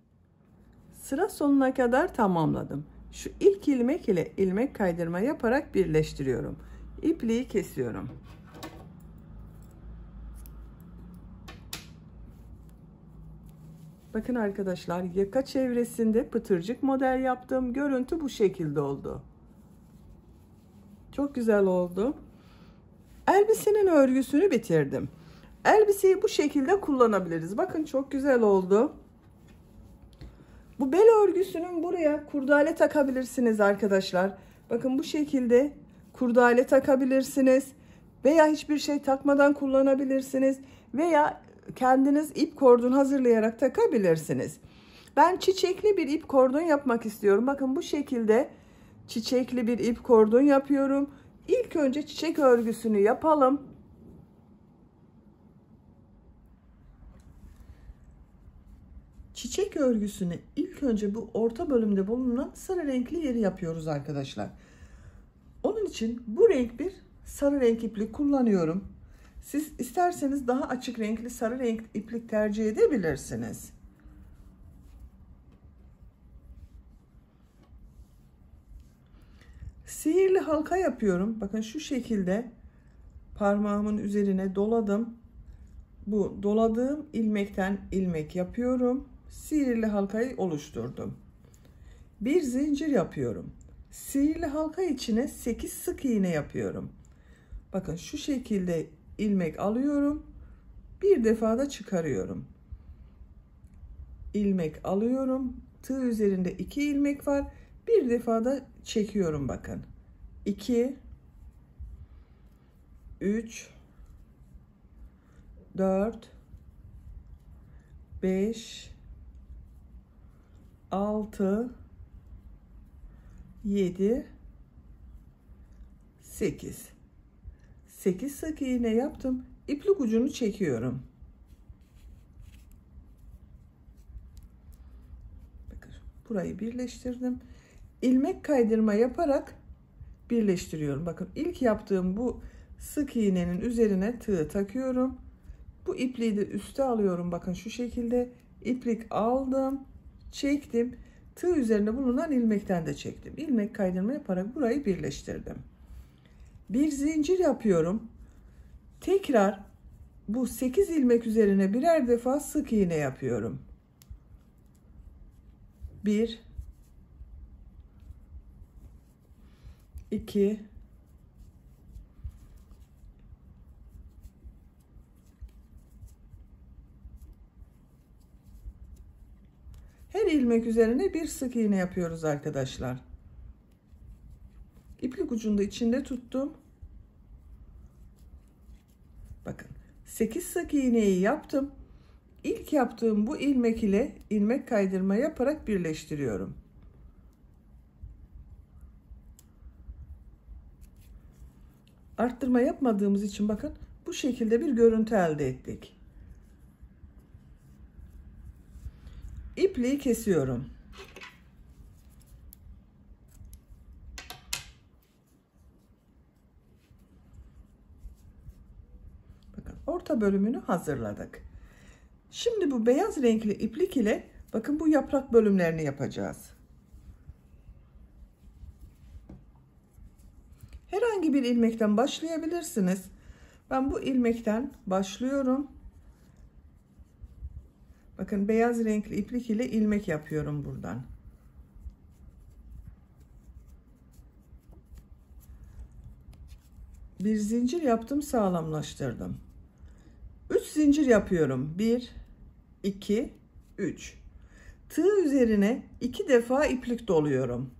Sıra sonuna kadar tamamladım. Şu ilk ilmek ile ilmek kaydırma yaparak birleştiriyorum. İpliği kesiyorum. Bakın arkadaşlar, yaka çevresinde pıtırcık model yaptım. Görüntü bu şekilde oldu. Çok güzel oldu. Elbisenin örgüsünü bitirdim. Elbiseyi bu şekilde kullanabiliriz. Bakın çok güzel oldu. Bu bel örgüsünün buraya kurdale takabilirsiniz arkadaşlar. Bakın bu şekilde kurdale takabilirsiniz. Veya hiçbir şey takmadan kullanabilirsiniz. Veya kendiniz ip kordon hazırlayarak takabilirsiniz. Ben çiçekli bir ip kordon yapmak istiyorum. Bakın bu şekilde çiçekli bir ip kordon yapıyorum. İlk önce çiçek örgüsünü yapalım. Çiçek örgüsünü ilk önce bu orta bölümde bulunan sarı renkli yeri yapıyoruz arkadaşlar. Onun için bu renk bir sarı renk iplik kullanıyorum. Siz isterseniz daha açık renkli sarı renk iplik tercih edebilirsiniz. Sihirli halka yapıyorum. Bakın şu şekilde parmağımın üzerine doladım. Bu doladığım ilmekten ilmek yapıyorum. Sihirli halkayı oluşturdum. Bir zincir yapıyorum. Sihirli halka içine 8 sık iğne yapıyorum. Bakın şu şekilde ilmek alıyorum. Bir defa da çıkarıyorum. İlmek alıyorum. Tığ üzerinde 2 ilmek var. Bir defa da çekiyorum bakın. 2 3 4 5 6 7 8 sık iğne yaptım. İplik ucunu çekiyorum. Bakın burayı birleştirdim. İlmek kaydırma yaparak birleştiriyorum. Bakın ilk yaptığım bu sık iğnenin üzerine tığ takıyorum. Bu ipliği de üste alıyorum. Bakın şu şekilde iplik aldım, çektim. Tığ üzerinde bulunan ilmekten de çektim. İlmek kaydırma yaparak burayı birleştirdim. Bir zincir yapıyorum. Tekrar bu 8 ilmek üzerine birer defa sık iğne yapıyorum. 1 2 Her ilmek üzerine bir sık iğne yapıyoruz arkadaşlar. İplik ucunu da içinde tuttum. Bakın 8 sık iğneyi yaptım. İlk yaptığım bu ilmek ile ilmek kaydırma yaparak birleştiriyorum. Arttırma yapmadığımız için bakın bu şekilde bir görüntü elde ettik. İpliği kesiyorum. Bakın orta bölümünü hazırladık. Şimdi bu beyaz renkli iplik ile bakın bu yaprak bölümlerini yapacağız. Herhangi bir ilmekten başlayabilirsiniz. Ben bu ilmekten başlıyorum. Bakın beyaz renkli iplik ile ilmek yapıyorum buradan. Bir zincir yaptım, sağlamlaştırdım. 3 zincir yapıyorum. 1 2 3. Tığ üzerine 2 defa iplik doluyorum.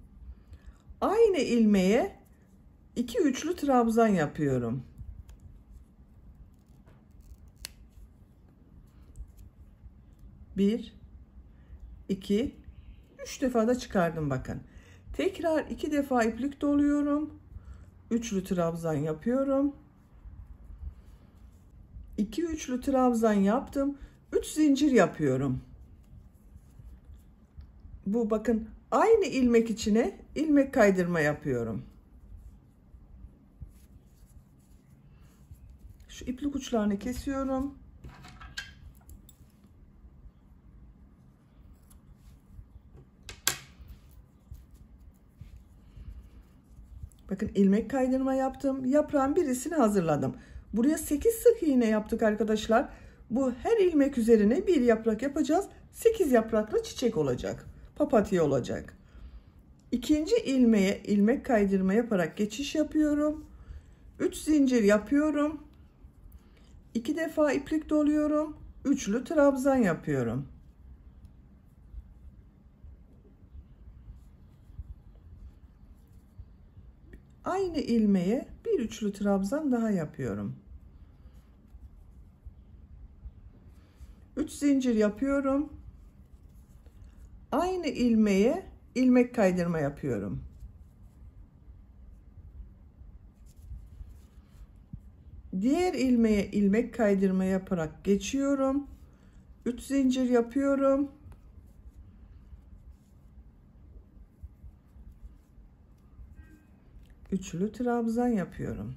Aynı ilmeğe 2 üçlü trabzan yapıyorum. 1 2 3 defa da çıkardım bakın. Tekrar 2 defa iplik doluyorum. Üçlü trabzan yapıyorum. 2 üçlü trabzan yaptım. 3 zincir yapıyorum. Bu bakın aynı ilmek içine ilmek kaydırma yapıyorum. Şu iplik uçlarını kesiyorum. Bakın ilmek kaydırma yaptım. Yaprağın birisini hazırladım. Buraya 8 sık iğne yaptık arkadaşlar. Bu her ilmek üzerine bir yaprak yapacağız. 8 yapraklı çiçek olacak. Papatya olacak. İkinci ilmeğe ilmek kaydırma yaparak geçiş yapıyorum. 3 zincir yapıyorum. 2 defa iplik doluyorum. Üçlü trabzan yapıyorum. Aynı ilmeğe bir üçlü trabzan daha yapıyorum. 3 zincir yapıyorum. Aynı ilmeğe ilmek kaydırma yapıyorum. Diğer ilmeğe ilmek kaydırma yaparak geçiyorum. 3 zincir yapıyorum. Üçlü trabzan yapıyorum.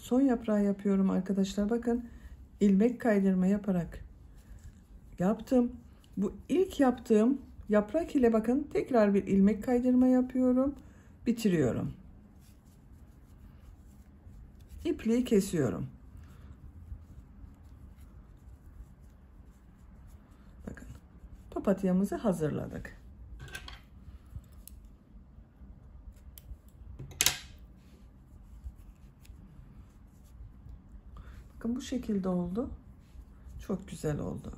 Son yaprağı yapıyorum arkadaşlar. Bakın ilmek kaydırma yaparak yaptım. Bu ilk yaptığım yaprak ile bakın tekrar bir ilmek kaydırma yapıyorum. Bitiriyorum. İpliği kesiyorum. Bakın papatyamızı hazırladık. Bakın bu şekilde oldu. Çok güzel oldu.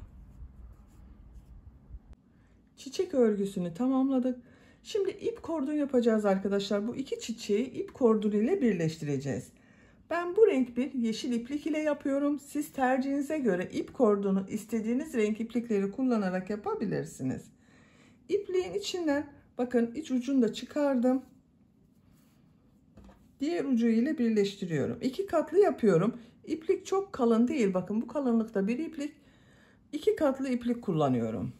Çiçek örgüsünü tamamladık. Şimdi ip kordon yapacağız arkadaşlar. Bu iki çiçeği ip kordon ile birleştireceğiz. Ben bu renk bir yeşil iplik ile yapıyorum. Siz tercihinize göre ip kordonu istediğiniz renk iplikleri kullanarak yapabilirsiniz. İpliğin içinden bakın iç ucunu da çıkardım. Diğer ucu ile birleştiriyorum. 2 katlı yapıyorum. İplik çok kalın değil. Bakın bu kalınlıkta bir iplik. 2 katlı iplik kullanıyorum.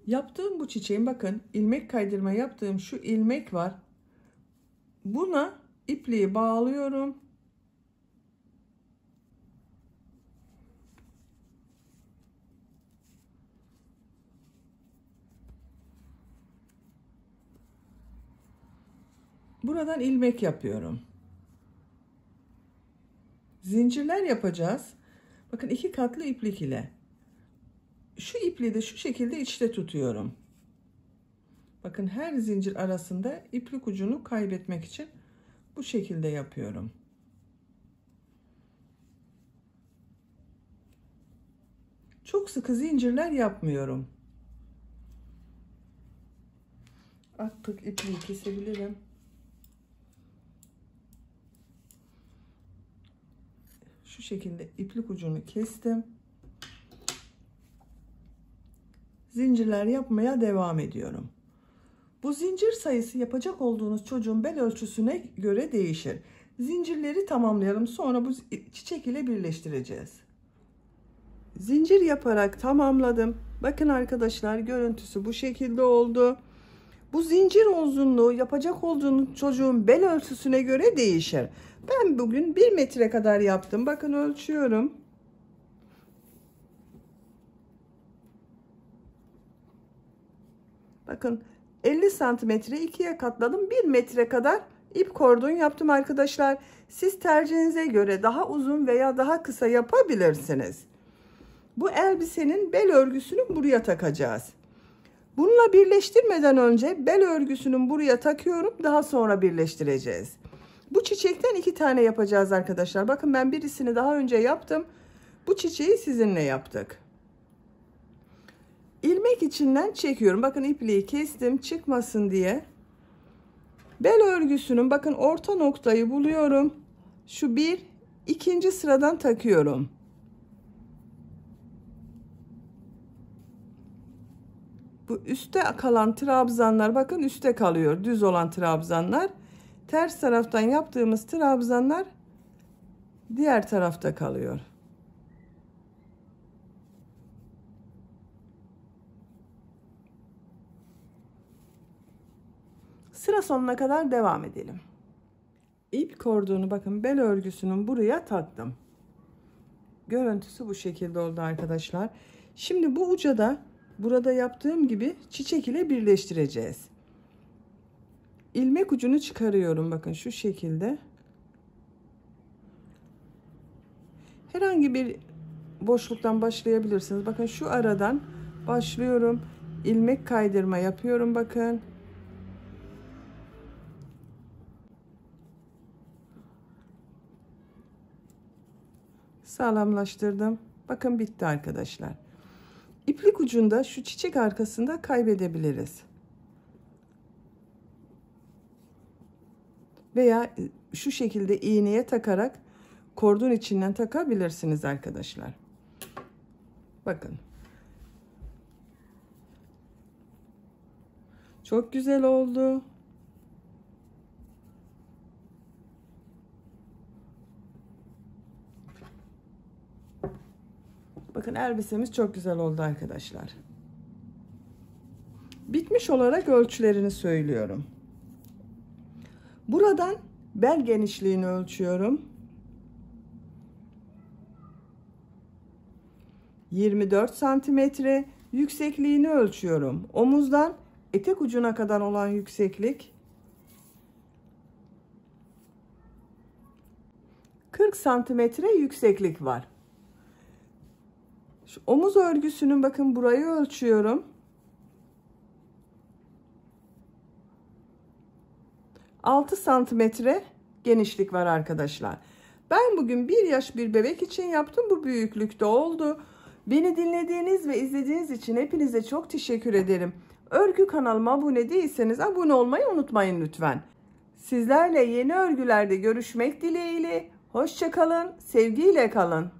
Yaptığım bu çiçeğin bakın ilmek kaydırma yaptığım şu ilmek var. Buna ipliği bağlıyorum. Buradan ilmek yapıyorum. Zincirler yapacağız. Bakın 2 katlı iplik ile. Şu ipliği de şu şekilde içte tutuyorum. Bakın her zincir arasında iplik ucunu kaybetmek için bu şekilde yapıyorum. Çok sıkı zincirler yapmıyorum. Artık ipliği kesebilirim. Şu şekilde iplik ucunu kestim. Zincirler yapmaya devam ediyorum. Bu zincir sayısı yapacak olduğunuz çocuğun bel ölçüsüne göre değişir. Zincirleri tamamlayalım. Sonra bu çiçek ile birleştireceğiz. Zincir yaparak tamamladım. Bakın arkadaşlar görüntüsü bu şekilde oldu. Bu zincir uzunluğu yapacak olduğunuz çocuğun bel ölçüsüne göre değişir. Ben bugün 1 metre kadar yaptım. Bakın ölçüyorum. Bakın 50 santimetre ikiye katladım. 1 metre kadar ip kordon yaptım arkadaşlar. Siz tercihinize göre daha uzun veya daha kısa yapabilirsiniz. Bu elbisenin bel örgüsünü buraya takacağız. Bununla birleştirmeden önce bel örgüsünün buraya takıyorum. Daha sonra birleştireceğiz. Bu çiçekten 2 tane yapacağız arkadaşlar. Bakın ben birisini daha önce yaptım. Bu çiçeği sizinle yaptık. İlmek içinden çekiyorum. Bakın ipliği kestim çıkmasın diye. Bel örgüsünün bakın orta noktayı buluyorum. Şu bir, ikinci sıradan takıyorum. Bu üstte kalan trabzanlar bakın üstte kalıyor. Düz olan trabzanlar. Ters taraftan yaptığımız trabzanlar diğer tarafta kalıyor. Sıra sonuna kadar devam edelim. İp kordonu bakın bel örgüsünün buraya taktım. Görüntüsü bu şekilde oldu arkadaşlar. Şimdi bu uca da burada yaptığım gibi çiçek ile birleştireceğiz. İlmek ucunu çıkarıyorum bakın şu şekilde. Herhangi bir boşluktan başlayabilirsiniz. Bakın şu aradan başlıyorum. İlmek kaydırma yapıyorum bakın. Sağlamlaştırdım. Bakın bitti arkadaşlar. İplik ucunda şu çiçek arkasında kaybedebiliriz. Veya şu şekilde iğneye takarak kordon içinden takabilirsiniz arkadaşlar. Bakın. Çok güzel oldu. Bakın elbisemiz çok güzel oldu arkadaşlar. Bitmiş olarak ölçülerini söylüyorum. Buradan bel genişliğini ölçüyorum. 24 santimetre yüksekliğini ölçüyorum. Omuzdan etek ucuna kadar olan yükseklik 40 santimetre yükseklik var. Şu omuz örgüsünün bakın burayı ölçüyorum. 6 santimetre genişlik var arkadaşlar. Ben bugün 1 yaş bir bebek için yaptım. Bu büyüklükte oldu. Beni dinlediğiniz ve izlediğiniz için hepinize çok teşekkür ederim. Örgü kanalıma abone değilseniz abone olmayı unutmayın lütfen. Sizlerle yeni örgülerde görüşmek dileğiyle. Hoşça kalın, sevgiyle kalın.